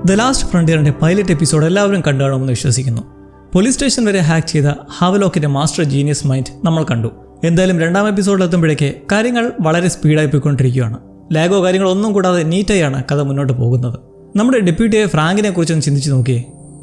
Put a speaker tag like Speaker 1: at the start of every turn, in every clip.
Speaker 1: The last ഫ്രണ്ടിയറിന്റെ pilot episode എല്ലാവരും കണ്ടുകാണുമെന്ന് വിശ്വസിക്കുന്നു. Police station വരെ ഹാക്ക് ചെയ്ത ഹാവലോക്കിന്റെ മാസ്റ്റർ ജീനിയസ് മൈൻഡ് നമ്മൾ കണ്ടു. എന്തായാലും രണ്ടാം എപ്പിസോഡിലെത്തുമ്പോഴേക്ക് കാര്യങ്ങൾ വളരെ സ്പീഡായി പോയിക്കൊണ്ടിരിക്കുകയാണ്. ലാഗോ കാര്യങ്ങളൊന്നും കൂടാതെ നീറ്റായാണ് കഥ മുന്നോട്ട് പോകുന്നത്. നമ്മുടെ ഡെപ്യൂട്ടിയായ ഫ്രാങ്കിനെ കുറിച്ചൊന്ന് ചിന്തിച്ചു നോക്കിയേ.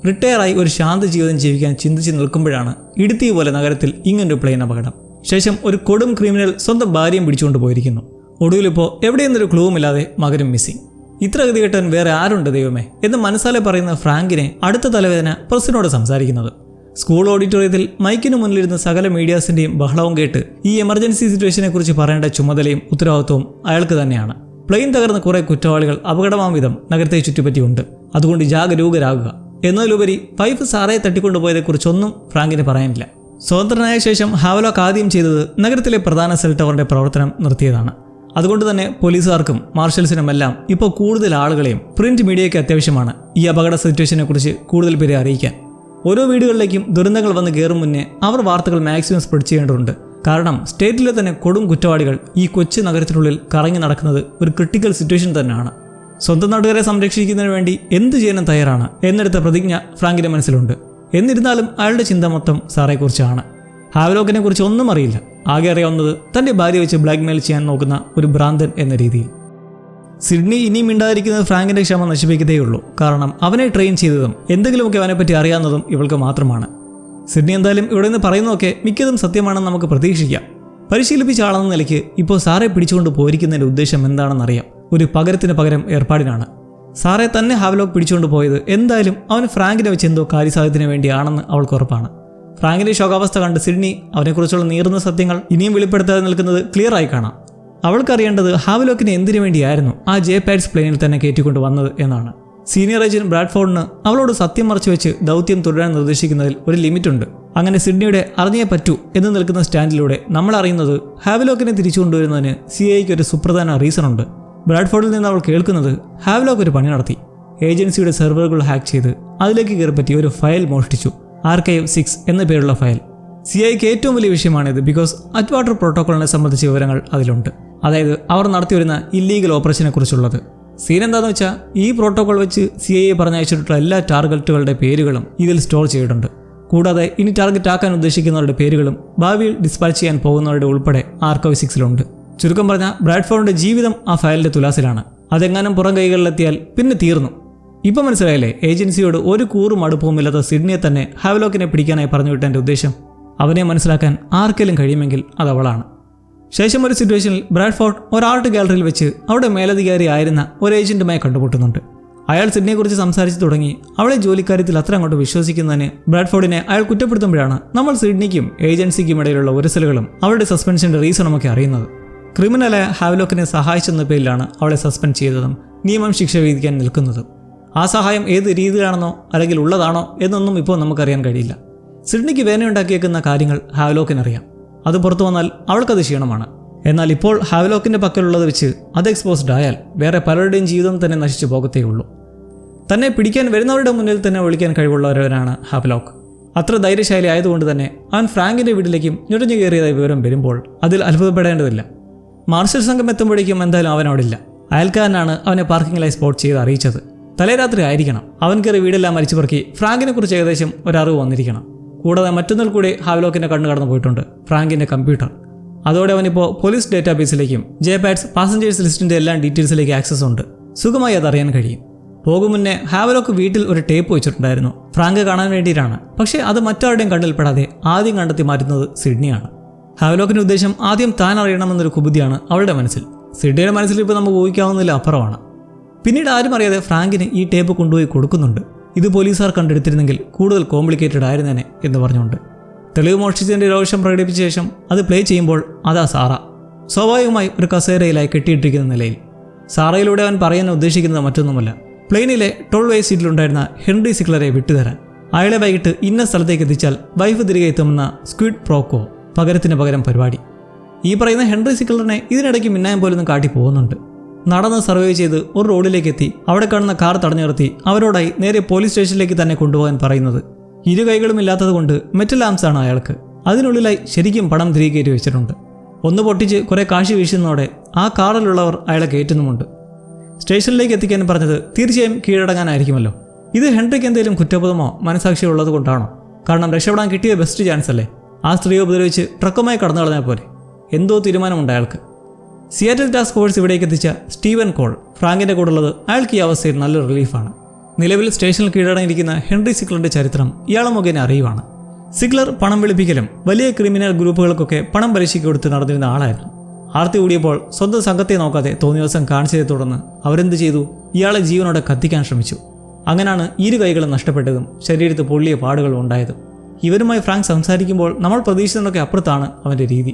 Speaker 1: റിട്ടയറായി ഒരു ശാന്ത ജീവിതം ജീവിക്കാൻ ചിന്തിച്ച് നിൽക്കുമ്പോഴാണ് ഇടുത്തി പോലെ നഗരത്തിൽ ഇങ്ങനൊരു പ്ലെയിൻ അപകടം. ശേഷം ഒരു കൊടും ക്രിമിനൽ സ്വന്തം ഭാര്യയും പിടിച്ചുകൊണ്ട് പോയിരിക്കുന്നു. ഒടുവിലിപ്പോൾ എവിടെയെന്നൊരു ക്ലൂവുമില്ലാതെ മകനും മിസ്സിംഗ്. ഇത്ര ഗതികെട്ടവൻ വേറെ ആരുണ്ട് ദൈവമേ എന്ന് മനസ്സാലെ പറയുന്ന ഫ്രാങ്കിനെ അടുത്ത തലവേദന പ്രസിനോട് സംസാരിക്കുന്നത്. സ്കൂൾ ഓഡിറ്റോറിയത്തിൽ മൈക്കിന് മുന്നിലിരുന്ന സകല മീഡിയാസിന്റെയും ബഹളവും കേട്ട് ഈ എമർജൻസി സിറ്റുവേഷനെ കുറിച്ച് പറയേണ്ട ചുമതലയും ഉത്തരവാദിത്വവും അയാൾക്ക് തന്നെയാണ്. പ്ലെയിൻ തകർന്ന കുറെ കുറ്റവാളികൾ അപകടമാം വിധം നഗരത്തെ ചുറ്റിപ്പറ്റിയുണ്ട്. അതുകൊണ്ട് ജാഗരൂകരാകുക എന്നതിലുപരി പൈപ്പ് സാറയെ തട്ടിക്കൊണ്ടുപോയതെക്കുറിച്ചൊന്നും ഫ്രാങ്കിന് പറയാനില്ല. സ്വതന്ത്രനായ ശേഷം ഹാവലോക്ക് ആദ്യം ചെയ്തത് നഗരത്തിലെ പ്രധാന സെൽ ടവറിന്റെ പ്രവർത്തനം നിർത്തിയതാണ്. അതുകൊണ്ട് തന്നെ പോലീസുകാർക്കും മാർഷൽസിനുമെല്ലാം ഇപ്പോൾ കൂടുതൽ ആളുകളെയും പ്രിന്റ് മീഡിയയ്ക്ക് അത്യാവശ്യമാണ് ഈ അപകട സിറ്റുവേഷനെ കുറിച്ച് കൂടുതൽ പേരെ അറിയിക്കാൻ. ഓരോ വീടുകളിലേക്കും ദുരന്തങ്ങൾ വന്ന് കയറും മുന്നേ അവർ വാർത്തകൾ മാക്സിമം സ്പ്രെഡ് ചെയ്യേണ്ടതുണ്ട്. കാരണം സ്റ്റേറ്റിലെ തന്നെ കൊടും കുറ്റവാളികൾ ഈ കൊച്ചു നഗരത്തിനുള്ളിൽ കറങ്ങി നടക്കുന്നത് ഒരു ക്രിട്ടിക്കൽ സിറ്റുവേഷൻ തന്നെയാണ്. സ്വന്തം നാട്ടുകാരെ സംരക്ഷിക്കുന്നതിന് വേണ്ടി എന്ത് ചെയ്യാനും തയ്യാറാണ് എന്നെടുത്ത പ്രതിജ്ഞ ഫ്രാങ്കിന്റെ മനസ്സിലുണ്ട്. എന്നിരുന്നാലും അയാളുടെ ചിന്ത മൊത്തം സാറേക്കുറിച്ചാണ്. ഹാവലോക്കിനെ കുറിച്ച് ഒന്നും അറിയില്ല. ആകെ അറിയാവുന്നത് തന്റെ ഭാര്യ വെച്ച് ബ്ലാക്ക്മെയിൽ ചെയ്യാൻ നോക്കുന്ന ഒരു ഭ്രാന്തൻ എന്ന രീതിയിൽ. സിഡ്നി ഇനിയും മിണ്ടാതിരിക്കുന്നത് ഫ്രാങ്കിന്റെ ക്ഷമ നശിപ്പിക്കതേയുള്ളൂ. കാരണം അവനെ ട്രെയിൻ ചെയ്തതും എന്തെങ്കിലുമൊക്കെ അവനെപ്പറ്റി അറിയാവുന്നതും ഇവൾക്ക് മാത്രമാണ്. സിഡ്നി എന്തായാലും ഇവിടെ നിന്ന് പറയുന്നതൊക്കെ മിക്കതും സത്യമാണെന്ന് നമുക്ക് പ്രതീക്ഷിക്കാം. പരിശീലിപ്പിച്ച ആളെന്ന നിലയ്ക്ക് ഇപ്പോൾ സാറെ പിടിച്ചുകൊണ്ട് പോയിരിക്കുന്നതിന്റെ ഉദ്ദേശം എന്താണെന്നറിയാം. ഒരു പകരത്തിന് പകരം ഏർപ്പാടിനാണ്. സാറെ തന്നെ ഹാവലോക്ക് പിടിച്ചുകൊണ്ട് പോയത് എന്തായാലും അവന് ഫ്രാങ്കിനെ വെച്ച് എന്തോ കാര്യസാധ്യത്തിന് വേണ്ടിയാണെന്ന് അവൾക്ക് ഉറപ്പാണ്. ഫ്രാങ്കിന്റെ ശോകാവസ്ഥ കണ്ട് സിഡ്നി അവനെക്കുറിച്ചുള്ള നീറുന്ന സത്യങ്ങൾ ഇനിയും വെളിപ്പെടുത്താതെ നിൽക്കുന്നത് ക്ലിയർ ആയി കാണാം. അവൾക്കറിയേണ്ടത് ഹാവലോക്കിനെ എന്തിനു വേണ്ടിയായിരുന്നു ആ ജെ-പാഡ്സ് പ്ലെയിനിൽ തന്നെ കയറ്റിക്കൊണ്ട് വന്നത് എന്നാണ്. സീനിയർ ഏജന്റ് ബ്രാഡ്ഫോർഡിന് അവളോട് സത്യം മറച്ചു വെച്ച് ദൗത്യം തുടരാൻ നിർദ്ദേശിക്കുന്നതിൽ ഒരു ലിമിറ്റുണ്ട്. അങ്ങനെ സിഡ്നിയുടെ അറിഞ്ഞേ പറ്റൂ എന്ന് നിൽക്കുന്ന സ്റ്റാൻഡിലൂടെ നമ്മൾ അറിയുന്നത് ഹാവലോക്കിനെ തിരിച്ചു കൊണ്ടുവരുന്നതിന് CIA-ക്ക് ഒരു സുപ്രധാന റീസൺ ഉണ്ട്. ബ്രാഡ്ഫോർഡിൽ നിന്ന് അവൾ കേൾക്കുന്നത് ഹാവലോക്ക് ഒരു പണി നടത്തി. ഏജൻസിയുടെ സെർവറുകൾ ഹാക്ക് ചെയ്ത് അതിലേക്ക് കയറിപ്പറ്റി ഒരു ഫയൽ മോഷ്ടിച്ചു. ആർക്കൈവ് 6 എന്ന പേരുള്ള ഫയൽ. CIA-ക്ക് ഏറ്റവും വലിയ വിഷയമാണിത്. ബിക്കോസ് അറ്റ്വാട്ടർ പ്രോട്ടോക്കോളിനെ സംബന്ധിച്ച വിവരങ്ങൾ അതിലുണ്ട്. അതായത് അവർ നടത്തിവരുന്ന ഇല്ലീഗൽ ഓപ്പറേഷനെ കുറിച്ചുള്ളത്. സീൻ എന്താണെന്ന് വെച്ചാൽ ഈ പ്രോട്ടോകോൾ വെച്ച് CIA പറഞ്ഞയച്ചിട്ടുള്ള എല്ലാ ടാർഗറ്റുകളുടെ പേരുകളും ഇതിൽ സ്റ്റോർ ചെയ്തിട്ടുണ്ട്. കൂടാതെ ഇനി ടാർഗറ്റ് ആക്കാൻ ഉദ്ദേശിക്കുന്നവരുടെ പേരുകളും ഭാവിയിൽ ഡിസ്പാച്ച് ചെയ്യാൻ പോകുന്നവരുടെ ഉൾപ്പെടെ ആർക്കൈവ് 6-ലുണ്ട്. ചുരുക്കം പറഞ്ഞാൽ ബ്രാഡ്ഫോർഡിന്റെ ജീവിതം ആ ഫയലിന്റെ തുലാസിലാണ്. അതെങ്ങാനും പുറം കൈകളിലെത്തിയാൽ പിന്നെ തീർന്നു. ഇപ്പം മനസ്സിലായില്ലേ ഏജൻസിയോട് ഒരു കൂറും അടുപ്പവുമില്ലാത്ത സിഡ്നിയെ തന്നെ ഹാവലോക്കിനെ പിടിക്കാനായി പറഞ്ഞു വിട്ടതിൻ്റെ ഉദ്ദേശം. അവനെ മനസ്സിലാക്കാൻ ആർക്കെങ്കിലും കഴിയുമെങ്കിൽ അത് അവളാണ്. ശേഷം ഒരു സിറ്റുവേഷനിൽ ബ്രാഡ്ഫോർഡ് ഒരു ആർട്ട് ഗാലറിയിൽ വെച്ച് അവിടെ മേലധികാരി ആയിരുന്ന ഒരു ഏജന്റുമായി കണ്ടുമുട്ടുന്നുണ്ട്. അയാൾ സിഡ്നിയെക്കുറിച്ച് സംസാരിച്ചു തുടങ്ങി അവളെ ജോലിക്കാര്യത്തിൽ അത്ര അങ്ങോട്ട് വിശ്വസിക്കുന്നതിന് ബ്രാഡ്ഫോർഡിനെ അയാൾ കുറ്റപ്പെടുത്തുമ്പോഴാണ് നമ്മൾ സിഡ്നിക്കും ഏജൻസിക്കും ഇടയിലുള്ള ഉരസലുകളും അവളുടെ സസ്പെൻഷന്റെ റീസണുമൊക്കെ അറിയുന്നത്. ക്രിമിനലായ ഹാവലോക്കിനെ സഹായിച്ചെന്ന പേരിലാണ് അവളെ സസ്പെൻഡ് ചെയ്തതും നിയമം ശിക്ഷ വിധിക്കാൻ നിൽക്കുന്നതും. ആ സഹായം ഏത് രീതിയിലാണെന്നോ അല്ലെങ്കിൽ ഉള്ളതാണോ എന്നൊന്നും ഇപ്പോൾ നമുക്കറിയാൻ കഴിയില്ല. സിഡ്നിക്ക് വേദനയുണ്ടാക്കിയേക്കുന്ന കാര്യങ്ങൾ ഹാവലോക്കിനറിയാം. അത് പുറത്തു വന്നാൽ അവൾക്കത് ക്ഷീണമാണ്. എന്നാൽ ഇപ്പോൾ ഹാവലോക്കിന്റെ പക്കലുള്ളത് വെച്ച് അത് എക്സ്പോസ്ഡ് ആയാൽ വേറെ പലരുടെയും ജീവിതം തന്നെ നശിച്ചു പോകത്തേയുള്ളൂ. തന്നെ പിടിക്കാൻ വരുന്നവരുടെ മുന്നിൽ തന്നെ വിളിക്കാൻ കഴിവുള്ളവരാണ് ഹാവലോക്ക്. അത്ര ധൈര്യശാലി ആയതുകൊണ്ട് തന്നെ അവൻ ഫ്രാങ്കിന്റെ വീട്ടിലേക്കും ഞൊടിഞ്ഞു കയറിയതായി വിവരം വരുമ്പോൾ അതിൽ അത്ഭുതപ്പെടേണ്ടതില്ല. മാർഷൽ സംഘം എത്തുമ്പോഴേക്കും എന്തായാലും അവൻ അവിടെ ഇല്ല. അയൽക്കാരനാണ് അവനെ പാർക്കിങ്ങിലായി സ്പോട്ട് ചെയ്ത് അറിയിച്ചത്. തലേരാത്രി ആയിരിക്കണം. അവൻ കയറി വീടെല്ലാം മരിച്ചു പറക്കി ഫ്രാങ്കിനെ കുറിച്ച് ഏകദേശം ഒരറിവ് വന്നിരിക്കണം. കൂടാതെ മറ്റൊന്നിൽ കൂടി ഹാവലോക്കിന്റെ കണ്ണു കടന്നു പോയിട്ടുണ്ട്, ഫ്രാങ്കിന്റെ കമ്പ്യൂട്ടർ. അതോടെ അവനിപ്പോൾ പോലീസ് ഡേറ്റാബേസിലേക്കും ജെ-പാഡ്സ് പാസഞ്ചേഴ്സ് ലിസ്റ്റിന്റെ എല്ലാ ഡീറ്റെയിൽസിലേക്ക് ആക്സസ് ഉണ്ട്. സുഖമായി അതറിയാൻ കഴിയും. പോകും മുന്നേ ഹാവലോക്ക് വീട്ടിൽ ഒരു ടേപ്പ് വെച്ചിട്ടുണ്ടായിരുന്നു. ഫ്രാങ്ക് കാണാൻ വേണ്ടിയിട്ടാണ്. പക്ഷേ അത് മറ്റാരുടെയും കണ്ണിൽപ്പെടാതെ ആദ്യം കണ്ടെത്തി മാറ്റുന്നത് സിഡ്നിയാണ്. ഹാവലോക്കിന്റെ ഉദ്ദേശം ആദ്യം താൻ അറിയണമെന്നൊരു കുബുദ്ധിയാണ് അവളുടെ മനസ്സിൽ. സിഡ്നിയുടെ മനസ്സിൽ ഇപ്പോൾ നമുക്ക് ഊഹിക്കാവുന്നതിൽ അപ്പുറമാണ്. പിന്നീട് ആരും അറിയാതെ ഫ്രാങ്കിന് ഈ ടേപ്പ് കൊണ്ടുപോയി കൊടുക്കുന്നുണ്ട്. ഇത് പോലീസുകാർ കണ്ടെടുത്തിരുന്നെങ്കിൽ കൂടുതൽ കോംപ്ലിക്കേറ്റഡ് ആയിരുന്നേനെ എന്ന് പറഞ്ഞുകൊണ്ട് തെളിവ് മോഷ്ടിച്ചതിൻ്റെ രോഷം പ്രകടിപ്പിച്ച ശേഷം അത് പ്ലേ ചെയ്യുമ്പോൾ അതാ സാറ. സ്വാഭാവികമായി ഒരു കസേരയിലായി കെട്ടിയിട്ടിരിക്കുന്ന നിലയിൽ. സാറയിലൂടെ അവൻ പറയാൻ ഉദ്ദേശിക്കുന്നത് മറ്റൊന്നുമല്ല, പ്ലെയിനിലെ 12A സീറ്റിലുണ്ടായിരുന്ന ഹെൻറി സിക്ലറെ വിട്ടുതരാൻ. അയാളെ വൈകിട്ട് ഇന്ന സ്ഥലത്തേക്ക് എത്തിച്ചാൽ വൈഫ് തിരികെ എത്തുമെന്ന സ്ക്വിഡ് പ്രോക്കോ പകരത്തിന് പകരം പരിപാടി. ഈ പറയുന്ന ഹെൻറി സിക്ലറിനെ ഇതിനിടയ്ക്ക് മിന്നായം പോലൊന്നും കാട്ടി പോകുന്നുണ്ട്. നടന്ന് സർവേ ചെയ്ത് ഒരു റോഡിലേക്ക് എത്തി അവിടെ കാണുന്ന കാർ തടഞ്ഞു നിർത്തി അവരോടായി നേരെ പോലീസ് സ്റ്റേഷനിലേക്ക് തന്നെ കൊണ്ടുപോകാൻ പറയുന്നത്. ഇരു കൈകളും ഇല്ലാത്തത് കൊണ്ട് മെറ്റൽ ആംസ് ആണ് അയാൾക്ക്. അതിനുള്ളിലായി ശരിക്കും പണം തിരികെ കയറ്റി വെച്ചിട്ടുണ്ട്. ഒന്ന് പൊട്ടിച്ച് കുറെ കാശി വീശുന്നതോടെ ആ കാറിലുള്ളവർ അയാളെ കയറ്റുന്നുമുണ്ട്. സ്റ്റേഷനിലേക്ക് എത്തിക്കാൻ പറഞ്ഞത് തീർച്ചയായും കീഴടങ്ങാനായിരിക്കുമല്ലോ. ഇത് ഹെൻറിക്ക് എന്തെങ്കിലും കുറ്റബോധമോ മനസാക്ഷിയോ ഉള്ളത് കൊണ്ടാണോ? കാരണം രക്ഷപ്പെടാൻ കിട്ടിയ ബെസ്റ്റ് ചാൻസ് അല്ലേ? ആ സ്ത്രീയെ ഉപദ്രവിച്ച് ട്രക്കുമായി കടന്നു കളഞ്ഞാൽ പോലെ. എന്തോ തീരുമാനമുണ്ട് അയാൾക്ക്. സിയാറ്റിൽ ടാസ്ക് ഫോഴ്സ് ഇവിടേക്ക് എത്തിച്ച സ്റ്റീവൻ കോൾ ഫ്രാങ്കിൻ്റെ കൂടെയുള്ളത് അയാൾക്ക് ഈ അവസ്ഥയിൽ നല്ലൊരു റിലീഫാണ്. നിലവിൽ സ്റ്റേഷനിൽ കീഴടങ്ങിയിരിക്കുന്ന ഹെൻറി സിഗ്ലറിന്റെ ചരിത്രം ഇയാളെ മുഖേന അറിയുവാണ്. സിഗ്ലർ പണം വെളുപ്പിക്കലും വലിയ ക്രിമിനൽ ഗ്രൂപ്പുകൾക്കൊക്കെ പണം പലിശയ്ക്ക് കൊടുത്ത് നടന്നിരുന്ന ആളായിരുന്നു. ആർത്തി കൂടിയപ്പോൾ സ്വന്തം സംഘത്തെ നോക്കാതെ തോന്നിയ ദിവസം കാണിച്ചതിനെ തുടർന്ന് അവരെന്ത് ചെയ്തു? ഇയാളെ ജീവനോടെ കത്തിക്കാൻ ശ്രമിച്ചു. അങ്ങനെയാണ് ഇരു കൈകളും നഷ്ടപ്പെട്ടതും ശരീരത്ത് പൊള്ളിയ പാടുകളും ഉണ്ടായതും. ഇവരുമായി ഫ്രാങ്ക് സംസാരിക്കുമ്പോൾ നമ്മൾ പ്രതീക്ഷിച്ചതിനൊക്കെ അപ്പുറത്താണ് അവൻ്റെ രീതി.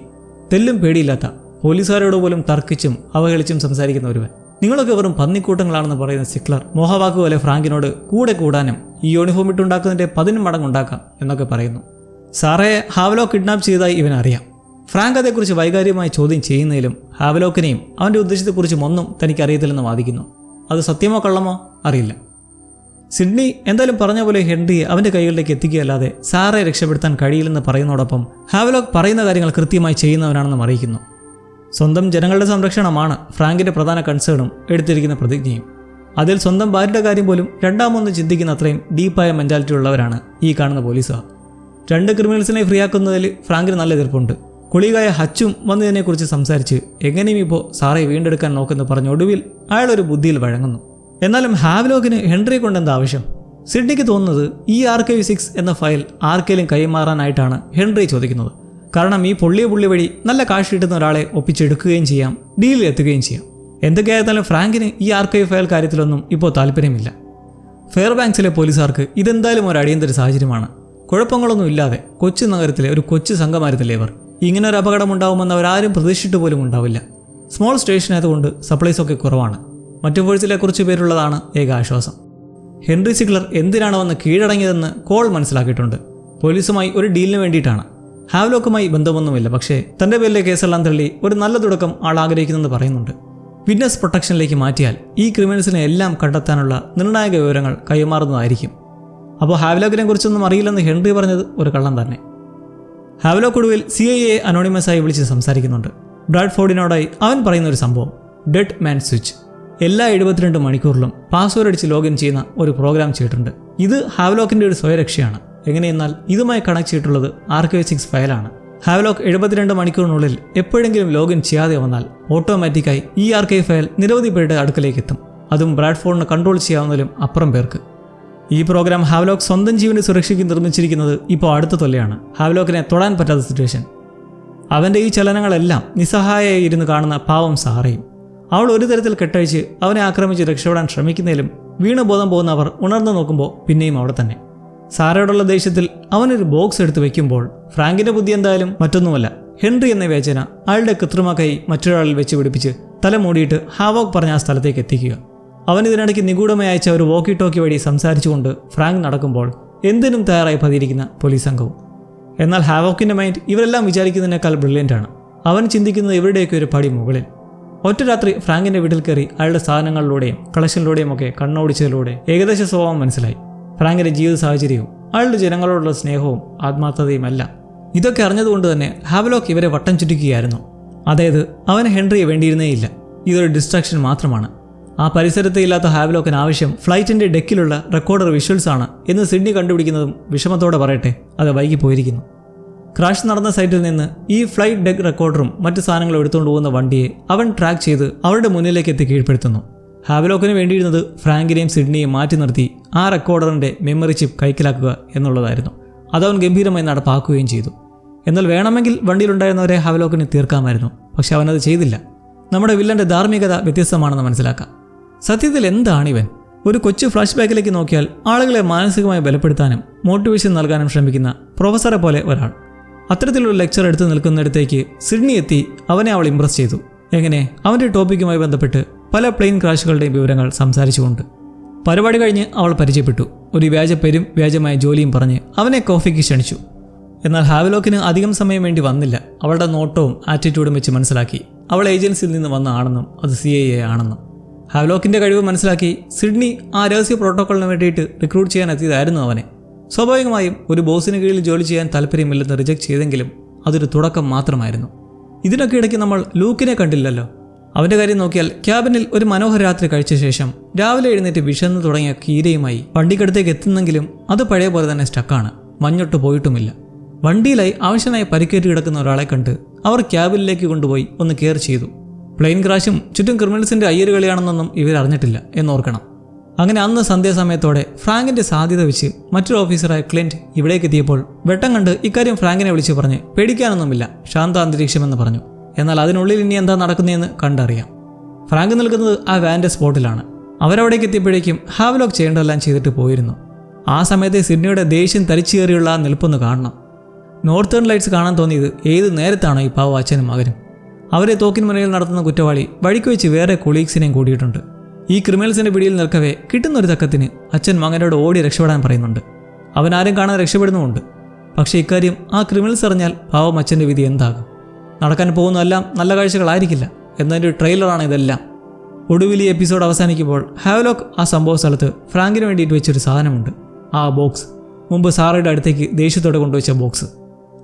Speaker 1: തെല്ലും പേടിയില്ലാത്ത, പോലീസുകാരോട് പോലും തർക്കിച്ചും അവഹേളിച്ചും സംസാരിക്കുന്ന ഒരുവൻ. നിങ്ങളൊക്കെ വെറും പന്നിക്കൂട്ടങ്ങളാണെന്ന് പറയുന്ന സിഗ്ലർ മോഹവാക്ക് പോലെ ഫ്രാങ്കിനോട് കൂടെ കൂടാനും ഈ യൂണിഫോം ഇട്ടുണ്ടാക്കുന്നതിൻ്റെ 10 മടങ്ങ് ഉണ്ടാക്കാം എന്നൊക്കെ പറയുന്നു. സാറയെ ഹാവലോക്ക് കിഡ്നാപ്പ് ചെയ്തതായി ഇവനറിയാം. ഫ്രാങ്ക് അതേക്കുറിച്ച് വൈകാരികമായി ചോദ്യം ചെയ്യുന്നതിലും ഹാവലോക്കിനെയും അവൻ്റെ ഉദ്ദേശത്തെക്കുറിച്ചും ഒന്നും തനിക്കറിയത്തില്ലെന്ന് വാദിക്കുന്നു. അത് സത്യമോ കള്ളമോ അറിയില്ല. സിഡ്നി എന്തായാലും പറഞ്ഞ പോലെ ഹെൻറിയെ അവൻ്റെ കൈകളിലേക്ക് എത്തിക്കുകയല്ലാതെ സാറയെ രക്ഷപ്പെടുത്താൻ കഴിയില്ലെന്ന് പറയുന്നതോടൊപ്പം ഹാവലോക്ക് പറയുന്ന കാര്യങ്ങൾ കൃത്യമായി ചെയ്യുന്നവനാണെന്നും അറിയിക്കുന്നു. സ്വന്തം ജനങ്ങളുടെ സംരക്ഷണമാണ് ഫ്രാങ്കിൻ്റെ പ്രധാന കൺസേണും എടുത്തിരിക്കുന്ന പ്രതിജ്ഞയും. അതിൽ സ്വന്തം ഭാര്യയുടെ കാര്യം പോലും രണ്ടാമൊന്ന് ചിന്തിക്കുന്ന അത്രയും ഡീപ്പായ മെൻറ്റാലിറ്റി ഉള്ളവരാണ് ഈ കാണുന്ന പോലീസുകാർ. 2 ക്രിമിനൽസിനെ ഫ്രീ ആക്കുന്നതിൽ ഫ്രാങ്കിന് നല്ല എതിർപ്പുണ്ട്. കുളികായ ഹച്ചും വന്നതിനെക്കുറിച്ച് സംസാരിച്ച് എങ്ങനെയും ഇപ്പോൾ സാറെ വീണ്ടെടുക്കാൻ നോക്കുമെന്ന് പറഞ്ഞ ഒടുവിൽ അയാളൊരു ബുദ്ധിയിൽ വഴങ്ങുന്നു. എന്നാലും ഹാവലോക്കിന് ഹെൻറിയെ കൊണ്ടെന്താ ആവശ്യം? സിഡ്നിക്ക് തോന്നുന്നത് ഈ ആർക്കൈവ് 6 എന്ന ഫയൽ ആർക്കെങ്കിലും കൈമാറാനായിട്ടാണ് ഹെൻറി ചോദിക്കുന്നത്. കാരണം ഈ പുള്ളി വഴി നല്ല കാശ് കിട്ടുന്ന ഒരാളെ ഒപ്പിച്ചെടുക്കുകയും ചെയ്യാം, ഡീലിൽ എത്തുകയും ചെയ്യാം. എന്തൊക്കെയായിരുന്നാലും ഫ്രാങ്കിന് ഈ ആർക്കൈവ് ഫയൽ കാര്യത്തിലൊന്നും ഇപ്പോൾ താല്പര്യമില്ല. ഫെയർബാങ്ക്സിലെ പോലീസുകാർക്ക് ഇതെന്തായാലും ഒരു അടിയന്തര സാഹചര്യമാണ്. കുഴപ്പങ്ങളൊന്നും ഇല്ലാതെ കൊച്ചു നഗരത്തിലെ ഒരു കൊച്ചു സംഘമായിരുന്നില്ലേ ഇവർ. ഇങ്ങനെ ഒരു അപകടം ഉണ്ടാവുമെന്ന് അവരാരും പ്രതീക്ഷിച്ചിട്ട് പോലും ഉണ്ടാവില്ല. സ്മോൾ സ്റ്റേഷനായതുകൊണ്ട് സപ്ലൈസൊക്കെ കുറവാണ്. മറ്റു ഫോഴ്സിലെ കുറച്ച് പേരുള്ളതാണ് ഏക ആശ്വാസം. ഹെൻറി സിഗ്ലർ എന്തിനാണ് വന്ന് കീഴടങ്ങിയതെന്ന് കോൾ മനസ്സിലാക്കിയിട്ടുണ്ട്. പോലീസുമായി ഒരു ഡീലിന് വേണ്ടിയിട്ടാണ്. ഹാവലോക്കുമായി ബന്ധമൊന്നുമില്ല. പക്ഷേ തൻ്റെ പേരിലെ കേസെല്ലാം തള്ളി ഒരു നല്ല തുടക്കം ആൾ ആഗ്രഹിക്കുന്നെന്ന് പറയുന്നുണ്ട്. വിറ്റ്നസ് പ്രൊട്ടക്ഷനിലേക്ക് മാറ്റിയാൽ ഈ ക്രിമിനൽസിനെ എല്ലാം കണ്ടെത്താനുള്ള നിർണായക വിവരങ്ങൾ കൈമാറുന്നതായിരിക്കും. അപ്പോൾ ഹാവലോക്കിനെ കുറിച്ചൊന്നും അറിയില്ലെന്ന് ഹെൻറി പറഞ്ഞത് ഒരു കള്ളം തന്നെ. ഹാവലോക്ക് ഒടുവിൽ CIA അനോണിമസായി വിളിച്ച് സംസാരിക്കുന്നുണ്ട്. ബ്രാഡ്ഫോർഡിനോടായി അവൻ പറയുന്ന ഒരു സംഭവം, ഡെഡ് മാൻ സ്വിച്ച്. എല്ലാ 72 മണിക്കൂറിലും പാസ്വേഡ് അടിച്ച് ലോഗിൻ ചെയ്യുന്ന ഒരു പ്രോഗ്രാം ചെയ്തിട്ടുണ്ട്. ഇത് ഹാവലോക്കിൻ്റെ ഒരു സ്വയരക്ഷയാണ്. എങ്ങനെയെന്നാൽ ഇതുമായി കണക്ട് ചെയ്തിട്ടുള്ളത് ആർക്കൈവ് 6 ഫയലാണ്. ഹാവലോക്ക് 72 മണിക്കൂറിനുള്ളിൽ എപ്പോഴെങ്കിലും ലോഗിൻ ചെയ്യാതെ വന്നാൽ ഓട്ടോമാറ്റിക്കായി ഈ ആർക്കൈവ് ഫയൽ നിരവധി പേരുടെ അടുക്കലേക്ക് എത്തും. അതും ബ്രാഡ്ഫോർഡിന് കൺട്രോൾ ചെയ്യാവുന്നതിലും അപ്പുറം പേർക്ക്. ഈ പ്രോഗ്രാം ഹാവലോക്ക് സ്വന്തം ജീവന്റെ സുരക്ഷയ്ക്ക് നിർമ്മിച്ചിരിക്കുന്നത് ഇപ്പോൾ അടുത്ത തൊല്ലയാണ്. ഹാവലോക്കിനെ തൊടാൻ പറ്റാത്ത സിറ്റുവേഷൻ. അവൻ്റെ ഈ ചലനങ്ങളെല്ലാം നിസ്സഹായമായി ഇരുന്ന് കാണുന്ന പാവം സാറയും. അവൾ ഒരു തരത്തിൽ കെട്ടഴിച്ച് അവനെ ആക്രമിച്ച് രക്ഷപ്പെടാൻ ശ്രമിക്കുന്നതിലും വീണ് ബോധം പോകുന്ന അവർ ഉണർന്നു നോക്കുമ്പോൾ പിന്നെയും അവിടെ തന്നെ. സാറയോടുള്ള ദേഷ്യത്തിൽ അവനൊരു ബോക്സ് എടുത്ത് വെക്കുമ്പോൾ ഫ്രാങ്കിൻ്റെ ബുദ്ധി എന്തായാലും മറ്റൊന്നുമല്ല. ഹെൻറി എന്ന വേചന അയാളുടെ കൃത്രിമ കൈ മറ്റൊരാളിൽ വെച്ച് പിടിപ്പിച്ച് തല മൂടിയിട്ട് ഹാവോക്ക് പറഞ്ഞ ആ സ്ഥലത്തേക്ക് എത്തിക്കുക. അവൻ ഇതിനിടയ്ക്ക് നിഗൂഢമായി അയച്ച ഒരു വോക്കി ടോക്കി വഴി സംസാരിച്ചുകൊണ്ട് ഫ്രാങ്ക് നടക്കുമ്പോൾ എന്തിനും തയ്യാറായി പതിയിരിക്കുന്ന പോലീസ് സംഘവും. എന്നാൽ ഹാവോക്കിൻ്റെ മൈൻഡ് ഇവരെല്ലാം വിചാരിക്കുന്നതിനേക്കാൾ ബ്രില്യൻ്റാണ്. അവൻ ചിന്തിക്കുന്നത് ഇവരുടെയൊക്കെ ഒരു പടി മുകളിൽ. ഒറ്റ രാത്രി ഫ്രാങ്കിൻ്റെ വീട്ടിൽ കയറി അയാളുടെ സാധനങ്ങളിലൂടെയും കളക്ഷനിലൂടെയും ഒക്കെ കണ്ണോടിച്ചതിലൂടെ ഏകദേശ സ്വഭാവം മനസ്സിലായി. ഫ്രാങ്കിൻ്റെ ജീവിത സാഹചര്യവും അയാളുടെ ജനങ്ങളോടുള്ള സ്നേഹവും ആത്മാർത്ഥതയുമല്ല. ഇതൊക്കെ അറിഞ്ഞതുകൊണ്ട് തന്നെ ഹാവലോക്ക് ഇവരെ വട്ടം ചുറ്റിക്കുകയായിരുന്നു. അതായത് അവന് ഹെൻറിയെ വേണ്ടിയിരുന്നേയില്ല. ഇതൊരു ഡിസ്ട്രാക്ഷൻ മാത്രമാണ്. ആ പരിസരത്ത് ഇല്ലാത്ത ഹാവലോക്കിന് ആവശ്യം ഫ്ലൈറ്റിൻ്റെ ഡെക്കിലുള്ള റെക്കോർഡർ വിഷ്വൽസ് ആണ് എന്ന് സിഡ്നി കണ്ടുപിടിക്കുന്നതും വിഷമത്തോടെ പറയട്ടെ അത് വൈകി പോയിരിക്കുന്നു. ക്രാഷ് നടന്ന സൈറ്റിൽ നിന്ന് ഈ ഫ്ലൈറ്റ് ഡെക്ക് റെക്കോർഡറും മറ്റു സാധനങ്ങളും എടുത്തുകൊണ്ട് പോകുന്ന വണ്ടിയെ അവൻ ട്രാക്ക് ചെയ്ത് അവരുടെ മുന്നിലേക്ക് എത്തി കീഴ്പ്പെടുത്തുന്നു. ഹാവലോക്കിന് വേണ്ടിയിരുന്നത് ഫ്രാങ്കിനെയും സിഡ്നിയെയും മാറ്റി നിർത്തി ആ റെക്കോർഡറിൻ്റെ മെമ്മറി ചിപ്പ് കൈക്കലാക്കുക എന്നുള്ളതായിരുന്നു. അതവൻ ഗംഭീരമായി നടപ്പാക്കുകയും ചെയ്തു. എന്നാൽ വേണമെങ്കിൽ വണ്ടിയിലുണ്ടായിരുന്നവരെ ഹാവലോക്കിന് തീർക്കാമായിരുന്നു. പക്ഷെ അവനത് ചെയ്തില്ല. നമ്മുടെ വില്ലൻ്റെ ധാർമ്മികത വ്യത്യസ്തമാണെന്ന് മനസ്സിലാക്കാം. സത്യത്തിൽ എന്താണിവൻ? ഒരു കൊച്ചു ഫ്ലാഷ് ബാക്കിലേക്ക് നോക്കിയാൽ ആളുകളെ മാനസികമായി ബലപ്പെടുത്താനും മോട്ടിവേഷൻ നൽകാനും ശ്രമിക്കുന്ന പ്രൊഫസറെ പോലെ ഒരാൾ. അത്തരത്തിലൊരു ലെക്ചർ എടുത്ത് നിൽക്കുന്നിടത്തേക്ക് സിഡ്നി എത്തി അവനെ അവൾ ഇംപ്രസ് ചെയ്തു. എങ്ങനെ? അവൻ്റെ ടോപ്പിക്കുമായി ബന്ധപ്പെട്ട് പല പ്ലെയിൻ ക്രാഷുകളുടെയും വിവരങ്ങൾ സംസാരിച്ചുകൊണ്ട്. പരിപാടി കഴിഞ്ഞ് അവൾ പരിചയപ്പെട്ടു. ഒരു വ്യാജപ്പേരും വ്യാജമായ ജോലിയും പറഞ്ഞ് അവനെ കോഫിക്ക് ക്ഷണിച്ചു. എന്നാൽ ഹാവലോക്കിന് അധികം സമയം വേണ്ടി വന്നില്ല. അവളുടെ നോട്ടവും ആറ്റിറ്റ്യൂഡും വെച്ച് മനസ്സിലാക്കി അവൾ ഏജൻസിയിൽ നിന്ന് വന്ന ആണെന്നും അത് CIA ആണെന്നും. ഹാവലോക്കിൻ്റെ കഴിവ് മനസ്സിലാക്കി സിഡ്നി ആ രഹസ്യ പ്രോട്ടോക്കോളിന് വേണ്ടിയിട്ട് റിക്രൂട്ട് ചെയ്യാൻ എത്തിയതായിരുന്നു അവനെ. സ്വാഭാവികമായും ഒരു ബോസിന് കീഴിൽ ജോലി ചെയ്യാൻ താല്പര്യമില്ലെന്ന് റിജക്ട് ചെയ്തെങ്കിലും അതൊരു തുടക്കം മാത്രമായിരുന്നു. ഇതിനൊക്കെ ഇടയ്ക്ക് നമ്മൾ ലൂക്കിനെ കണ്ടില്ലല്ലോ. അവൻ്റെ കാര്യം നോക്കിയാൽ ക്യാബിനിൽ ഒരു മനോഹര രാത്രി കഴിച്ച ശേഷം രാവിലെ എഴുന്നേറ്റ് വിശന്ന് തുടങ്ങിയ കീരയുമായി വണ്ടിക്കടുത്തേക്ക് എത്തുന്നെങ്കിലും അത് പഴയ പോലെ തന്നെ സ്റ്റക്കാണ്. മഞ്ഞൊട്ട് പോയിട്ടുമില്ല. വണ്ടിയിലായി ആവശ്യമായി പരിക്കേറ്റ് കിടക്കുന്ന ഒരാളെ കണ്ട് അവർ ക്യാബിനിലേക്ക് കൊണ്ടുപോയി ഒന്ന് കെയർ ചെയ്തു. പ്ലെയിൻ ക്രാഷും ചുറ്റും ക്രിമിനൽസിൻ്റെ അയ്യരുകളിയാണെന്നൊന്നും ഇവരറിഞ്ഞിട്ടില്ല എന്നോർക്കണം. അങ്ങനെ അന്ന് സന്ധ്യാസമയത്തോടെ ഫ്രാങ്കിൻ്റെ സാധ്യത വെച്ച് മറ്റൊരു ഓഫീസറായ ക്ലിൻറ്റ് ഇവിടേക്ക് എത്തിയപ്പോൾ വെട്ടം കണ്ട് ഇക്കാര്യം ഫ്രാങ്കിനെ വിളിച്ച് പറഞ്ഞ് പേടിക്കാനൊന്നുമില്ല, ശാന്ത അന്തരീക്ഷമെന്ന് പറഞ്ഞു. എന്നാൽ അതിനുള്ളിൽ ഇനി എന്താ നടക്കുന്നതെന്ന് കണ്ടറിയാം. ഫ്രാങ്ക് നിൽക്കുന്നത് ആ വാൻ്റെ സ്പോട്ടിലാണ്. അവരവിടേക്ക് എത്തിയപ്പോഴേക്കും ഹാവ്ലോക്ക് ചെയ്യേണ്ടതെല്ലാം ചെയ്തിട്ട് പോയിരുന്നു. ആ സമയത്തെ സിഡ്നിയുടെ ദേഷ്യം തരിച്ചുകയറിയുള്ള ആ നിൽപ്പൊന്ന് കാണണം. നോർത്തേൺ ലൈറ്റ്സ് കാണാൻ തോന്നിയത് ഏത് നേരത്താണോ ഈ പാവ അച്ഛനും മകനും. അവരെ തോക്കിൻ മുനയിൽ നടത്തുന്ന കുറ്റവാളി വഴിക്ക് വെച്ച് വേറെ കൊളീഗ്സിനെയും കൂടിയിട്ടുണ്ട്. ഈ ക്രിമിനൽസിൻ്റെ പിടിയിൽ നിൽക്കവേ കിട്ടുന്നൊരു തക്കത്തിന് അച്ഛൻ മകനോട് ഓടി രക്ഷപ്പെടാൻ പറയുന്നുണ്ട്. അവനാരും കാണാൻ രക്ഷപ്പെടുന്നുമുണ്ട്. പക്ഷേ ഇക്കാര്യം ആ ക്രിമിനൽസ് അറിഞ്ഞാൽ പാവം അച്ഛൻ്റെ വിധി എന്താകും? നടക്കാൻ പോകുന്നതെല്ലാം നല്ല കാഴ്ചകളായിരിക്കില്ല എന്നതിൻ്റെ ട്രെയിലറാണ് ഇതെല്ലാം. ഒടുവിൽ ഈ എപ്പിസോഡ് അവസാനിക്കുമ്പോൾ ഹാവ്ലോക്ക് ആ സംഭവ സ്ഥലത്ത് ഫ്രാങ്കിന് വേണ്ടിയിട്ട് വെച്ചൊരു സാധനമുണ്ട്. ആ ബോക്സ്, മുമ്പ് സാറയുടെ അടുത്തേക്ക് ദേഷ്യത്തോടെ കൊണ്ടുവച്ച ബോക്സ്.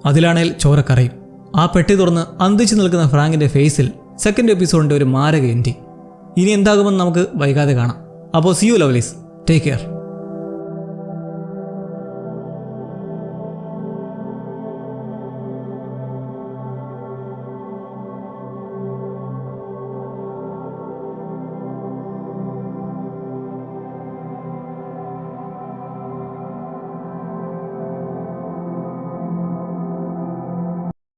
Speaker 1: അതിലാണേൽ ചോരക്കറയും. ആ പെട്ടി തുറന്ന് അന്തിച്ചു നിൽക്കുന്ന ഫ്രാങ്കിൻ്റെ ഫേസിൽ സെക്കൻഡ് എപ്പിസോഡിൻ്റെ ഒരു മാരക എൻഡിങ്. ഇനി എന്താകുമെന്ന് നമുക്ക് വൈകാതെ കാണാം. അപ്പോൾ see you lovelies, take care.